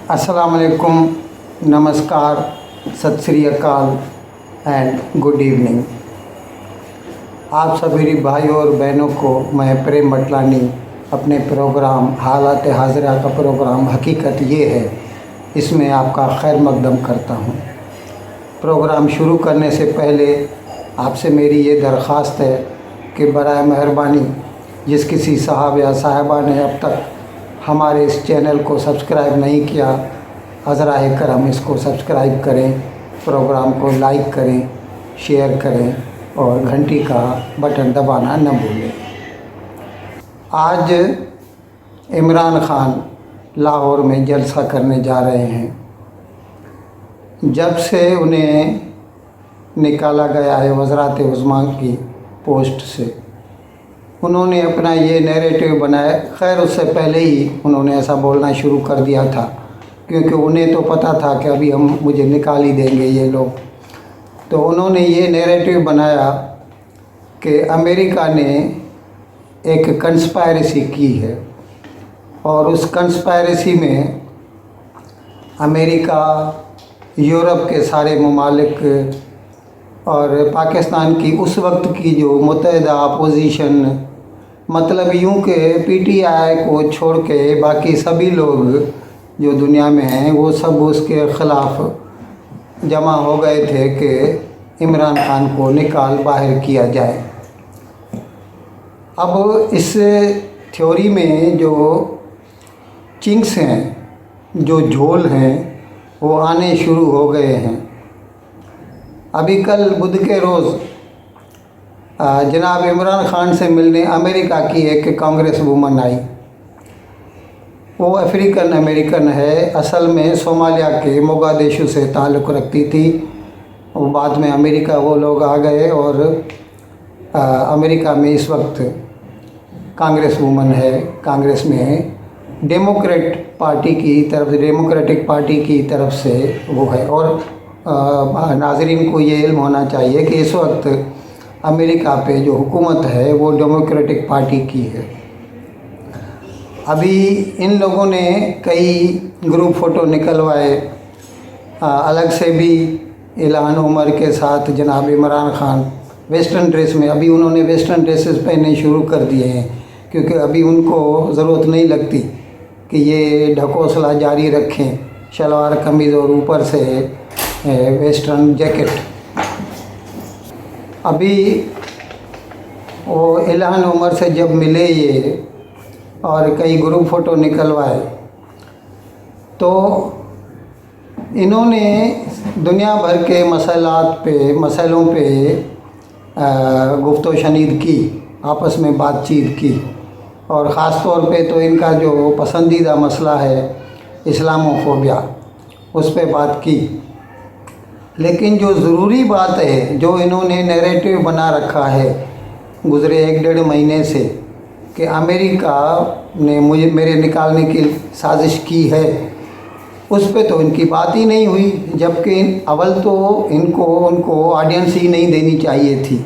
अस्सलाम वालेकुम, नमस्कार, सत श्री अकाल एंड गुड इवनिंग। आप सभी भाइयों और बहनों को मैं प्रेम मटलानी अपने प्रोग्राम हालात हाज़िरा का प्रोग्राम हकीकत ये है इसमें आपका खैर मकदम करता हूँ। प्रोग्राम शुरू करने से पहले आपसे मेरी ये दरख्वास्त है कि बराए मेहरबानी जिस किसी साहब या साहिबा ने अब तक हमारे इस चैनल को सब्सक्राइब नहीं किया, अज़राए करम इसको सब्सक्राइब करें, प्रोग्राम को लाइक करें, शेयर करें और घंटी का बटन दबाना न भूलें। आज इमरान खान लाहौर में जलसा करने जा रहे हैं। जब से उन्हें निकाला गया है वज़रात उज़्मा की पोस्ट से, उन्होंने अपना ये नैरेटिव बनाया। खैर उससे पहले ही उन्होंने ऐसा बोलना शुरू कर दिया था, क्योंकि उन्हें तो पता था कि अभी मुझे निकाल ही देंगे ये लोग। तो उन्होंने ये नैरेटिव बनाया कि अमेरिका ने एक कंस्पायरेसी की है और उस कंस्पायरेसी में अमेरिका, यूरोप के सारे ममालिक और पाकिस्तान की उस वक्त की जो मुत्तहिदा अपोजिशन, मतलब यूं कि पीटीआई को छोड़ के बाकी सभी लोग जो दुनिया में हैं वो सब उसके ख़िलाफ़ जमा हो गए थे कि इमरान खान को निकाल बाहर किया जाए। अब इस थ्योरी में जो चिंक्स हैं, जो झोल हैं, वो आने शुरू हो गए हैं। अभी कल बुध के रोज़ जनाब इमरान खान से मिलने अमेरिका की एक कांग्रेस वूमन आई। वो अफ्रीकन अमेरिकन है, असल में सोमालिया के मोगादिशु से ताल्लुक़ रखती थी। वो बाद में अमेरिका वो लोग आ गए और अमेरिका में इस वक्त कांग्रेस वूमन है, कांग्रेस में है, डेमोक्रेटिक पार्टी की तरफ से वो है। और नाज़रीन को ये इल्म होना चाहिए कि इस वक्त अमेरिका पे जो हुकूमत है वो डेमोक्रेटिक पार्टी की है। अभी इन लोगों ने कई ग्रुप फ़ोटो निकलवाए, अलग से भी इल्हान उमर के साथ जनाब इमरान खान वेस्टर्न ड्रेस में। अभी उन्होंने वेस्टर्न ड्रेसेस पहनने शुरू कर दिए हैं, क्योंकि अभी उनको ज़रूरत नहीं लगती कि ये ढकोसला जारी रखें, शलवार कमीज़ और ऊपर से वेस्टर्न जैकेट। अभी वो इल्हान उमर से जब मिले ये और कई ग्रुप फ़ोटो निकलवाए, तो इन्होंने दुनिया भर के मसलों पे गुफ्तो शनीद की, आपस में बातचीत की। और ख़ास तौर पे तो इनका जो पसंदीदा मसला है इस्लामोफोबिया, उस पे बात की। लेकिन जो ज़रूरी बात है, जो इन्होंने नैरेटिव बना रखा है गुज़रे 1-1.5 महीने से कि अमेरिका ने मेरे निकालने की साजिश की है, उस पे तो इनकी बात ही नहीं हुई। जबकि अव्वल तो उनको ऑडियंस ही नहीं देनी चाहिए थी,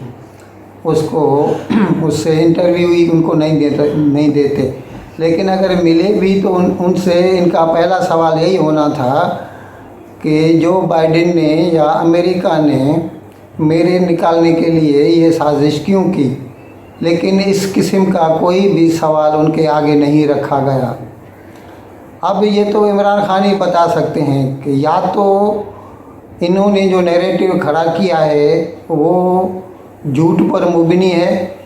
उससे इंटरव्यू ही उनको नहीं देते। लेकिन अगर मिले भी तो उनसे इनका पहला सवाल यही होना था कि जो बाइडेन ने या अमेरिका ने मेरे निकालने के लिए ये साजिश क्यों की। लेकिन इस किस्म का कोई भी सवाल उनके आगे नहीं रखा गया। अब ये तो इमरान खान ही बता सकते हैं कि या तो इन्होंने जो नैरेटिव खड़ा किया है वो झूठ पर मुबनी है,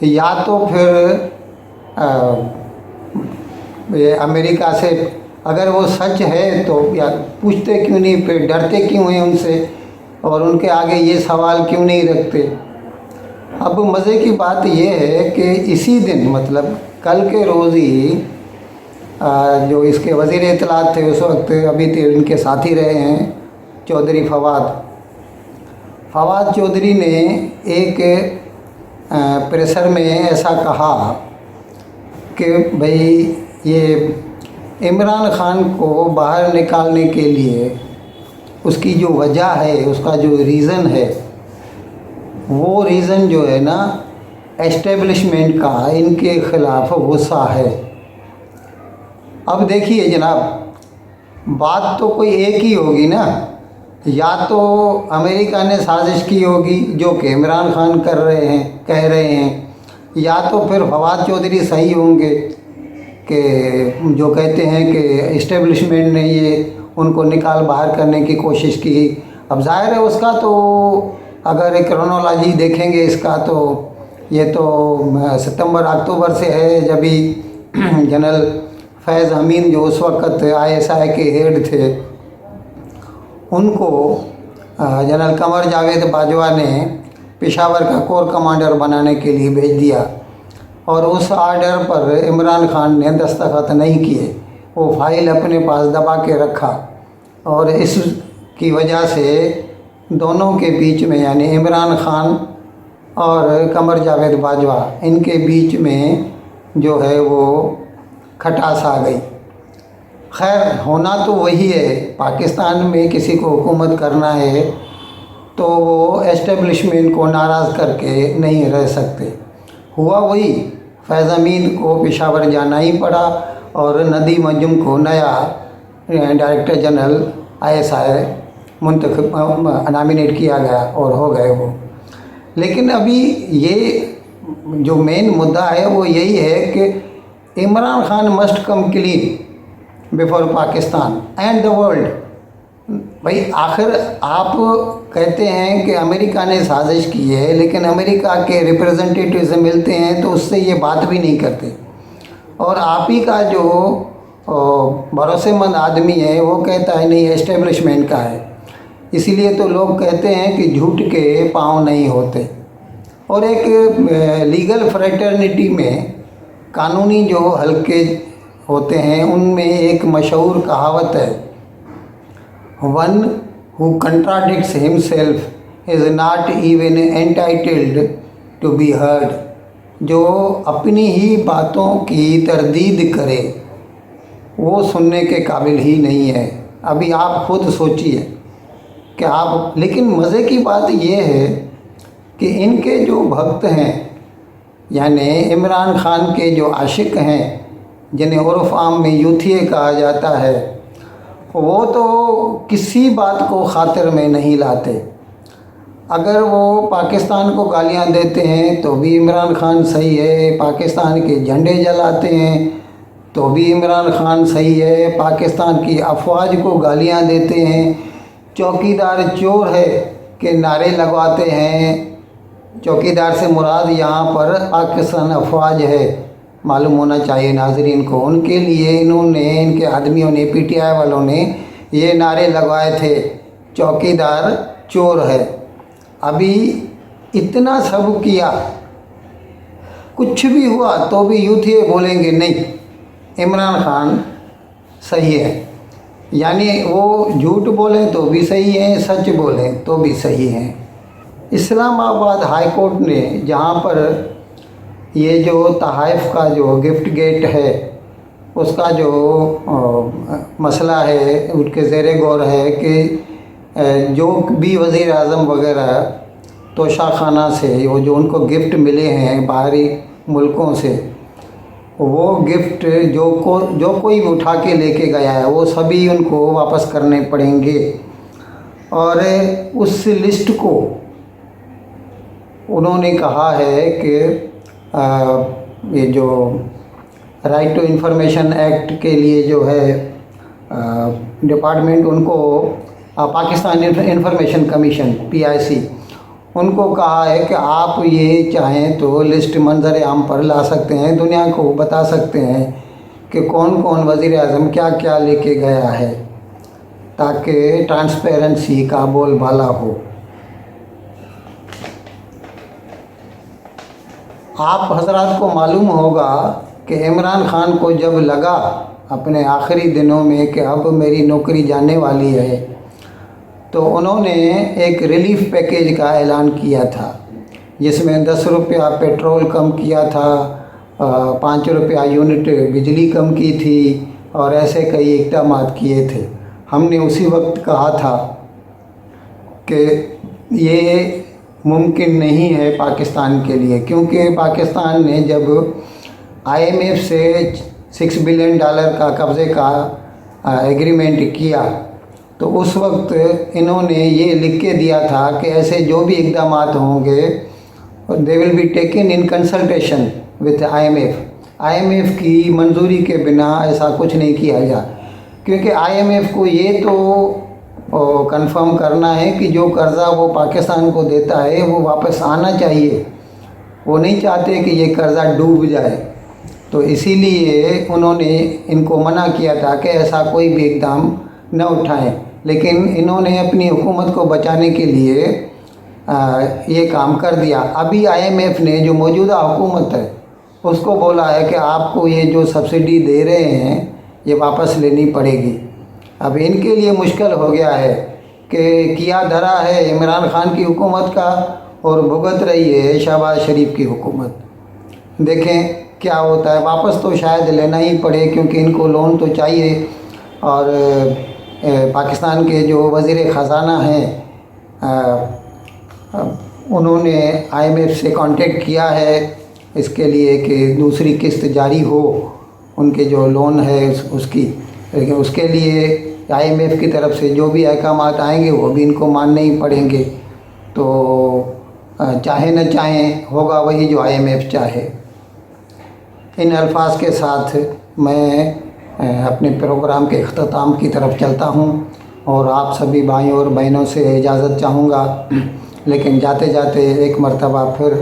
या तो फिर ये अमेरिका से अगर वो सच है तो या पूछते क्यों नहीं, फिर डरते क्यों हैं उनसे और उनके आगे ये सवाल क्यों नहीं रखते। अब मज़े की बात ये है कि इसी दिन, मतलब कल के रोज़ ही जो इसके वज़ीर इत्तलात थे उस वक्त, अभी तो इनके साथी रहे हैं, चौधरी फवाद चौधरी ने एक प्रेसर में ऐसा कहा कि भाई ये इमरान खान को बाहर निकालने के लिए उसकी जो वजह है, उसका जो रीज़न है, वो रीज़न जो है ना एस्टेब्लिशमेंट का इनके ख़िलाफ़ गुस्सा है। अब देखिए जनाब, बात तो कोई एक ही होगी ना। या तो अमेरिका ने साजिश की होगी जो कि इमरान खान कह रहे हैं, या तो फिर फवाद चौधरी सही होंगे कि जो कहते हैं कि इस्टेब्लिशमेंट ने ये उनको निकाल बाहर करने की कोशिश की। अब जाहिर है उसका तो अगर एक क्रोनोलॉजी देखेंगे इसका तो ये तो सितंबर अक्टूबर से है, जब भी जनरल फैज़ अमीन जो उस वक़्त आईएसआई के हेड थे उनको जनरल कमर जावेद बाजवा ने पेशावर का कोर कमांडर बनाने के लिए भेज दिया और उस आर्डर पर इमरान खान ने दस्तखत नहीं किए, वो फाइल अपने पास दबा के रखा और इसकी वजह से दोनों के बीच में यानी इमरान खान और कमर जावेद बाजवा इनके बीच में जो है वो खटास आ गई। खैर होना तो वही है, पाकिस्तान में किसी को हुकूमत करना है तो वो एस्टेब्लिशमेंट को नाराज़ करके नहीं रह सकते। हुआ वही, फैज़ अमीन को पेशावर जाना ही पड़ा और नदीम अंजुम को नया डायरेक्टर जनरल आईएसआई नॉमिनेट किया गया और हो गए वो। लेकिन अभी ये जो मेन मुद्दा है वो यही है कि Imran Khan must come clean before Pakistan and the world. भाई आखिर आप कहते हैं कि अमेरिका ने साजिश की है, लेकिन अमेरिका के रिप्रेजेंटेटिव से मिलते हैं तो उससे ये बात भी नहीं करते और आप ही का जो भरोसेमंद आदमी है वो कहता है नहीं एस्टेब्लिशमेंट का है। इसीलिए तो लोग कहते हैं कि झूठ के पाँव नहीं होते। और एक लीगल फ्रेटर्निटी में कानूनी जो हल्के होते हैं उनमें एक मशहूर कहावत है, one who contradicts himself is not even entitled to be heard. जो अपनी ही बातों की तरदीद करे वो सुनने के काबिल ही नहीं है। अभी आप खुद सोचिए कि आप, लेकिन मज़े की बात ये है कि इनके जो भक्त हैं यानी इमरान खान के जो आशिक हैं जिन्हें उर्फ़ आम में यूथिए कहा जाता है, वो तो किसी बात को खातिर में नहीं लाते। अगर वो पाकिस्तान को गालियां देते हैं तो भी इमरान खान सही है, पाकिस्तान के झंडे जलाते हैं तो भी इमरान खान सही है, पाकिस्तान की अफवाज को गालियां देते हैं, चौकीदार चोर है के नारे लगवाते हैं। चौकीदार से मुराद यहाँ पर पाकिस्तान अफवाज है, मालूम होना चाहिए नाजरीन को। उनके लिए इनके आदमियों ने, पीटीआई वालों ने ये नारे लगवाए थे, चौकीदार चोर है। अभी इतना सब किया, कुछ भी हुआ तो भी यूथिए बोलेंगे नहीं इमरान खान सही है। यानी वो झूठ बोले तो भी सही है, सच बोले तो भी सही है। इस्लामाबाद हाई कोर्ट ने जहाँ पर ये जो तहाइफ का जो गिफ्ट गेट है उसका जो मसला है उनके ज़ेरे गौर है कि जो भी वज़ीर आज़म वगैरह तोशाखाना से वो जो उनको गिफ्ट मिले हैं बाहरी मुल्कों से, वो गिफ्ट जो कोई उठा के लेके गया है वो सभी उनको वापस करने पड़ेंगे। और उस लिस्ट को उन्होंने कहा है कि ये जो राइट टू इंफॉर्मेशन एक्ट के लिए जो है डिपार्टमेंट उनको पाकिस्तान इंफॉर्मेशन कमीशन PIC उनको कहा है कि आप ये चाहें तो लिस्ट मंजर आम पर ला सकते हैं, दुनिया को बता सकते हैं कि कौन कौन वज़ीर आज़म क्या क्या लेके गया है ताकि ट्रांसपेरेंसी का बोलबाला हो। आप हजरात को मालूम होगा कि इमरान खान को जब लगा अपने आखिरी दिनों में कि अब मेरी नौकरी जाने वाली है तो उन्होंने एक रिलीफ पैकेज का ऐलान किया था जिसमें 10 रुपया पेट्रोल कम किया था, 5 रुपया यूनिट बिजली कम की थी और ऐसे कई इक़दाम किए थे। हमने उसी वक्त कहा था कि ये मुमकिन नहीं है पाकिस्तान के लिए, क्योंकि पाकिस्तान ने जब IMF से $6 बिलियन का कब्ज़े का एग्रीमेंट किया तो उस वक्त इन्होंने ये लिख के दिया था कि ऐसे जो भी इकदाम होंगे they will be taken in consultation with IMF की मंजूरी के बिना ऐसा कुछ नहीं किया जा, क्योंकि आईएमएफ को ये तो कंफर्म करना है कि जो कर्ज़ा वो पाकिस्तान को देता है वो वापस आना चाहिए। वो नहीं चाहते कि ये कर्ज़ा डूब जाए, तो इसीलिए उन्होंने इनको मना किया था कि ऐसा कोई भी इकदाम न उठाएं। लेकिन इन्होंने अपनी हुकूमत को बचाने के लिए ये काम कर दिया। अभी आईएमएफ ने जो मौजूदा हुकूमत है उसको बोला है कि आपको ये जो सब्सिडी दे रहे हैं ये वापस लेनी पड़ेगी। अब इनके लिए मुश्किल हो गया है कि किया धरा है इमरान खान की हुकूमत का और भुगत रही है शहबाज शरीफ की हुकूमत। देखें क्या होता है, वापस तो शायद लेना ही पड़े क्योंकि इनको लोन तो चाहिए। और पाकिस्तान के जो वज़ीर ख़ज़ाना हैं उन्होंने आईएमएफ से कांटेक्ट किया है इसके लिए कि दूसरी किस्त जारी हो उनके जो लोन है उसकी, लेकिन उसके लिए आईएमएफ की तरफ से जो भी अहकाम आएंगे वो भी इनको मानने ही पड़ेंगे। तो चाहे न चाहें होगा वही जो आईएमएफ चाहे। इन अल्फाज के साथ मैं अपने प्रोग्राम के अख्ताम की तरफ चलता हूँ और आप सभी भाइयों और बहनों से इजाज़त चाहूँगा। लेकिन जाते जाते एक मरतबा फिर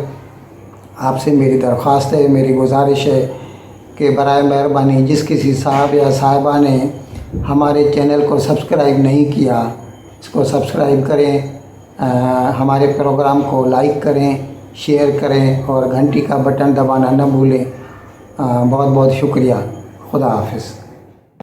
आपसे मेरी दरख्वास्त है, मेरी गुजारिश है कि बराए मेहरबानी जिस किसी साहब या साहिबा ने हमारे चैनल को सब्सक्राइब नहीं किया इसको सब्सक्राइब करें, हमारे प्रोग्राम को लाइक करें, शेयर करें और घंटी का बटन दबाना न भूलें। बहुत बहुत शुक्रिया। खुदा हाफिज़।